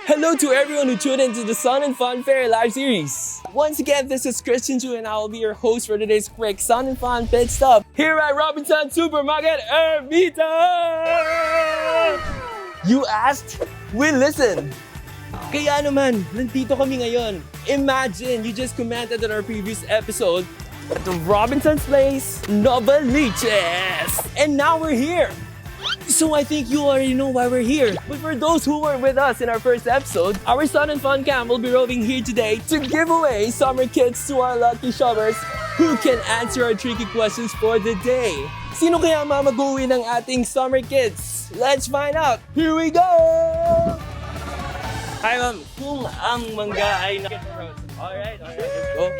Hello to everyone who tuned into the Sun and Fun Fair live series. Once again, this is Christian Chu and I will be your host for today's quick Sun and Fun pit stop here at Robinsons Supermarket Ermita. You asked, we listened. Kaya naman, nandito kami ngayon. Imagine, you just commented on our previous episode at the Robinsons Place, Novaliches. And now we're here. So I think you already know why we're here. But for those who were with us in our first episode, our Sun and Fun Camp will be roving here today to give away summer kits to our lucky shoppers who can answer our tricky questions for the day. Sino kaya mag-uwi ng ating summer kits? Let's find out. Here we go! Hi ma'am, kung ang mangga ay Alright, let's go.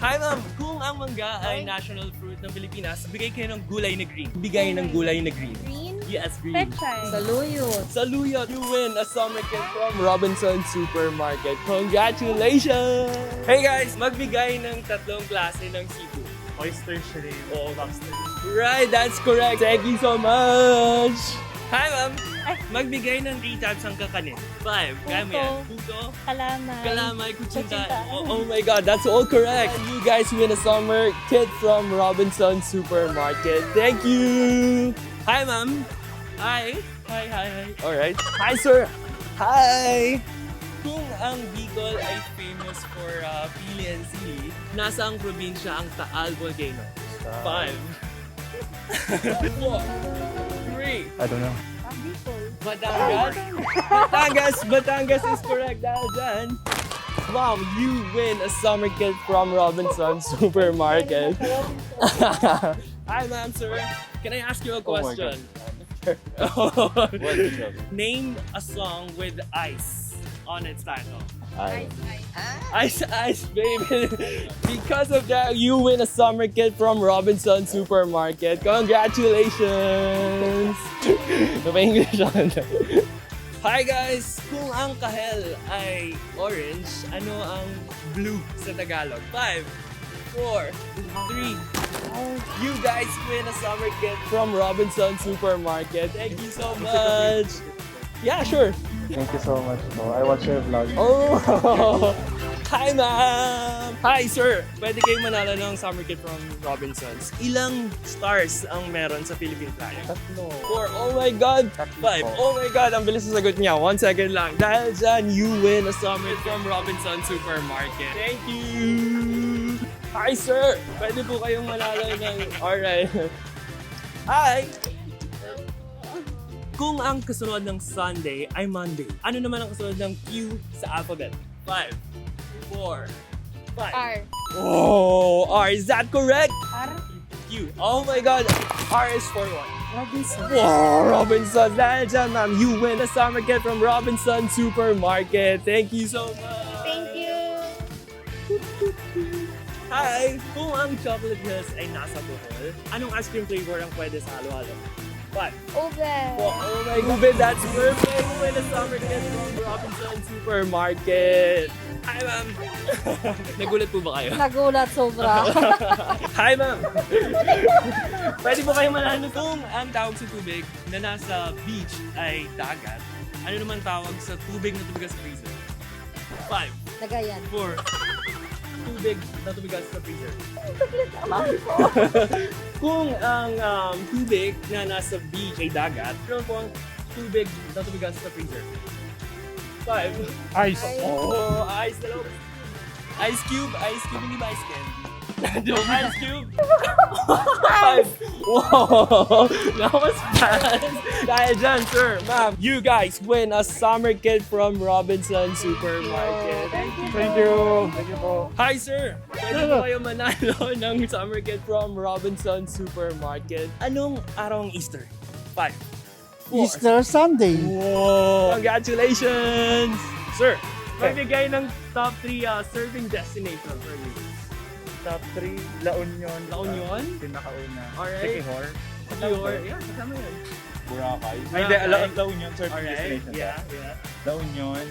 Hi ma'am, kung ang mangga ay national fruit ng Pilipinas, bigay kayo ng gulay na green. Bigay ng gulay na green. Green? Yes, green. Pechay. Saluyot. Saluyot, you win a summer kit from Robinsons Supermarket. Congratulations! Hey guys, magbigay ng tatlong klase ng seafood. Oyster, shrimp, Oh, lobster. right, that's correct. Thank you so much. Hi ma'am, magbigay ng 3 types ng kakanin. 5, kaya mo yan. Puto, kalamay, kutsinta. Oh my god, that's all correct. You guys win a summer kit from Robinsons Supermarket. Thank you. Hi ma'am. Hi. Alright. Hi sir. Hi. Kung ang Bicol ay famous for pili and sili, nasa ang probinsya ang Taal Volcano? 5, 4, 3. I don't know. Batangas is correct dahil dyan. Wow, you win a summer kit from Robinsons Supermarket. Hi ma'am, sir. Can I ask you a question? Name a song with ice on its title. Ice, baby. Because of that, you win a summer kit from Robinsons Supermarket. Congratulations! Napa-English ako. Hi guys! Kung ang kahel ay orange, ano ang blue sa Tagalog? 5, 4, 3. You guys win a summer kit from Robinsons Supermarket. Thank you so much! Yeah, sure. Thank you so much. I watch your vlog. Oh! Hi, ma'am! Hi, sir! Pwede kayong manalo ng summer kit from Robinsons. Ilang stars ang meron sa Philippine flag? 3. 4. Oh my God! 5. Oh my God! Ang bilis na sagot niya. 1 second lang. Dahil dyan, you win a summer kit from Robinsons Supermarket. Thank you! Hi, sir! Pwede po kayong manalo ng... Alright. Hi! Kung ang kasunod ng Sunday ay Monday, ano naman ang kasunod ng Q sa alphabet? 5, 4, 5. R. Oh, R. Is that correct? R. Q. Oh my God. R is for what? Robinsons. Wow, Robinsons. Dahil dyan, ma'am, you win a summer kit from Robinsons Supermarket. Thank you so much. Thank you. Hi! Kung ang chocolate hills ay nasa Bohol, anong ice cream flavor ang pwede sa halo-halo? 5. Ube. Oh my God, that's perfect! Win a summer kit from Robinsons Supermarket. Hi, ma'am! Nagulat po ba kayo? Nagulat sobra. Hi, ma'am! Pwede po kayong manalo kung ang tawag sa tubig na nasa beach ay dagat. Ano naman tawag sa tubig na tubigas sa freezer? 5, Nagayan. 4, tubig na tubigas sa freezer. Kung ang tubig na nasa beach ay dagat, ano po ang tubig na tubigas sa freezer? 5. Ice. Oh, ice na lang. Ice cube, hindi ba ice candy? Joke, ice cube. 5. Wow, that was fast. Dahil dyan, sir, ma'am, you guys win a summer kit from Robinsons Supermarket. Thank you. Thank you po. Hi, sir! Pwede po kayo manalo ng summer kit from Robinsons Supermarket. Anong araw ang Easter? 5, 4. Easter Sunday. Wow! Congratulations! Sir, magbigay ng top 3 surfing destination for you. Top 3, La Union. La Union? Pinakauna. Alright. Sikihor. Siquijor. Yeah, kasama yun. Boracay. Boracay. Ay, hindi, La Union surfing Alright, destination. yeah. La Union.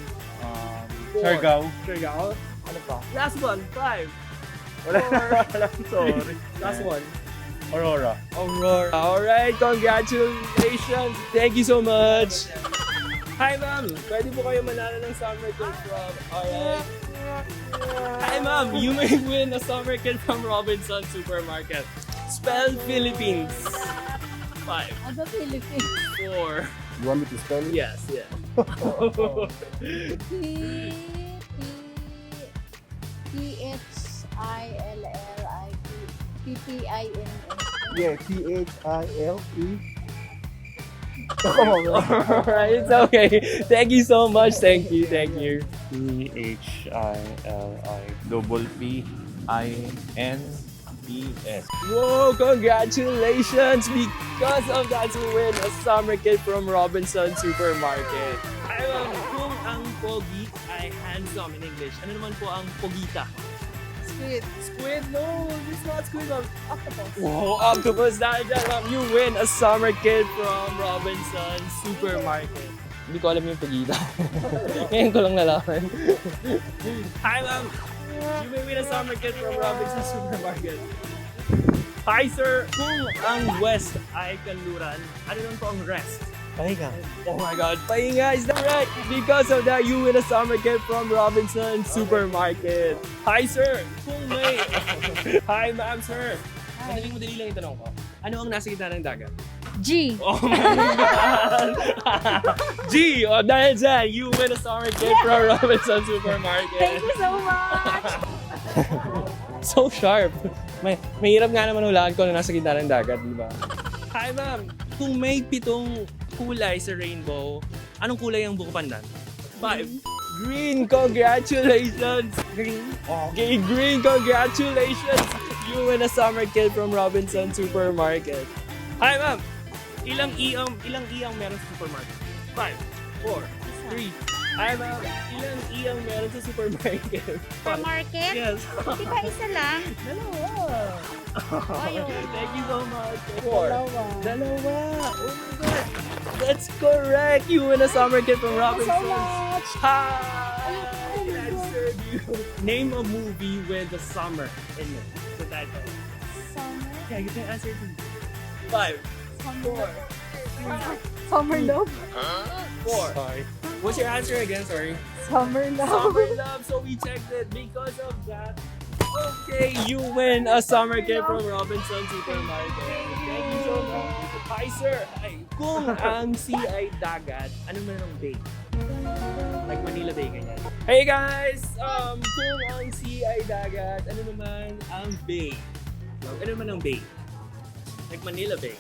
4. Siargao. Siargao. Ano pa? Last one, 5. Wala na. Sorry. Last one. Aurora. Alright, congratulations. Thank you so much. Hi ma'am, pwede po kayo manalo ng summer kit from... Alright. Hi ma'am, you may win a summer kit from Robinsons Supermarket. Spell Philippines. 5, Ano Philippines? 4. You want me to spell it? Yes, yes. P-H-I-L-L-I-P-P-I-N-S. Yeah, Thile. Come on, man. Alright, it's okay. Thank you so much. Thank you, thank you. Thilippines. Whoa, congratulations! Because of that, you win a summer kit from Robinsons Supermarket. Hi ma'am, kung ang pogi ay handsome in English, ano naman po ang pogita? Squid. Squid? No, it's not squid ma'am. Octopus. Whoa, octopus dahil dyan ma'am, you win a summer kit from Robinsons Supermarket. Hindi ko alam yung pagita. Ngayon ko lang nalaman. Hi ma'am! You may win a summer kit from Robinsons Supermarket. Hi sir! Kung ang west ay kanluran, ano naman po ang rest? Pahinga. Oh my god, pahinga is correct! Because of that, you win a summer kit from Robinsons Supermarket. Hi sir! Kung may... Hi ma'am sir! Madali lang yung tanong ko. Ano ang nasa gitna ng dagat? G. Oh my God! G! Oh, dahil dyan, you win a summer kit from Robinsons Supermarket. Thank you so much! So sharp. Mahirap nga naman hulaan ko na nasa gitna ng dagat, di ba? Hi ma'am! Kung may 7 kulay sa rainbow, anong kulay ang buko pandan? 5. Green! Congratulations! Green. Okay, green! Congratulations! You win a summer kit from Robinsons Supermarket. Hi ma'am! Ilang iyang meron sa supermarket? 5, 4, 3. Hi ma'am! Ilang iyang meron sa supermarket? Supermarket? Yes. Di ba isa lang? Dalawa. Ayun. Thank you so much. 4. Dalawa. Dalawa. Oh my God. That's correct. You win a summer kit from Thank you so Robinsons. much! Hi! I answered you. Name a movie with the summer in it. The title. Summer? Yeah, you can answer it. 5, 4, Summer love? 4. Sorry. What's your answer again? Sorry. Summer love. Summer love. So we checked it because of that. Okay, you win a summer kit from Robinsons Supermarket. Thank you so much. Hi sir. Hi. Kung ang sea ay dagat, ano man ang bay? Like Manila Bay, ganyan. Hey guys! Kung ang sea ay dagat, ano naman ang bay? Ano naman ang bay? Like Manila Bay.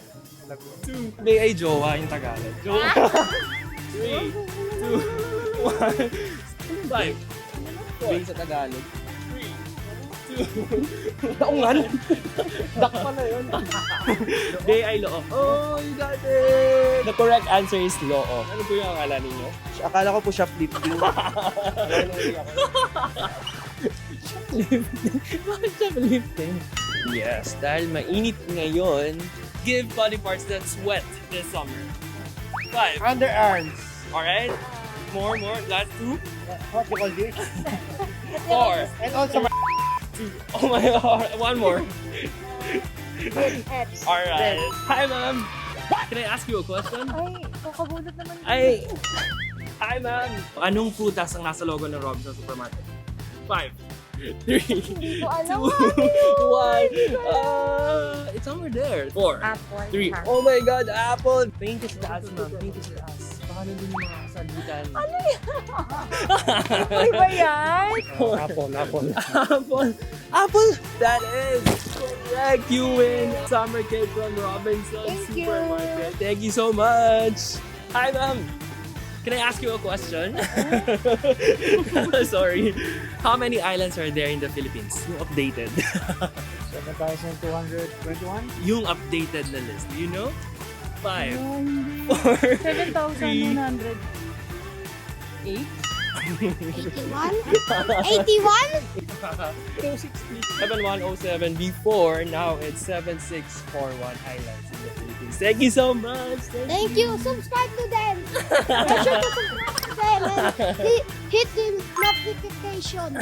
2. Bay ay jowa yung Tagalog. Jowa. 3, 2, 1, 5. Bay sa Tagalog. 3, 2. Oo nga rin. Dak pala yun. Bay ay loo. Oh, you got it! The correct answer is loo. Ano po yung akala ninyo? Akala ko po shoplifting. Shoplifting? Bakit shoplifting? Yes, dahil mainit ngayon, give body parts that sweat this summer. 5. Underarms. Alright? More. Last 2. What you call this? 4. And also, 2. Oh my God. One more. Heads. Alright. Hi, ma'am. Can I ask you a question? Ay, kakabulot naman. Ay. Hi, ma'am. Anong prutas ang nasa logo ng Robinsons Supermarket? 5, 3, 2, 1. ko alam. It's somewhere there. 4, Apple. 3. Oh my God, apple! Paint is the ass, ma'am. Paint is the ass. Baka nandun yung mga sagutan. Ano yan? Ay ba yan? Apple! That is correct! You win summer kit from Robinsons Thank you. Supermarket. Thank you so much! Hi, ma'am! Can I ask you a question? Sorry. How many islands are there in the Philippines? Yung updated. 7,221. Yung updated na list. Do you know? 5, 4, 7,100. 8? 7107 before, now it's 7641 islands in the Philippines. Thank you so much. Thank you. Subscribe to them. Make sure to subscribe to them and hit the notification.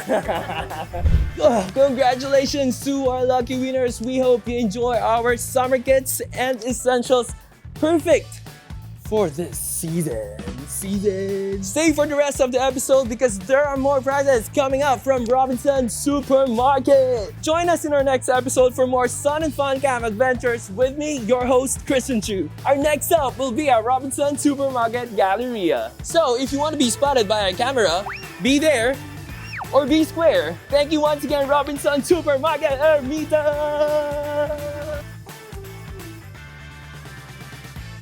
Congratulations to our lucky winners. We hope you enjoy our summer kits and essentials. Perfect for this season. season. Stay for the rest of the episode because there are more prizes coming up from Robinsons Supermarket. Join us in our next episode for more sun and fun camp adventures with me, your host, Christian Chu. Our next stop will be at Robinsons Supermarket Galleria. So if you want to be spotted by a camera, be there or be square. Thank you once again, Robinsons Supermarket Ermita!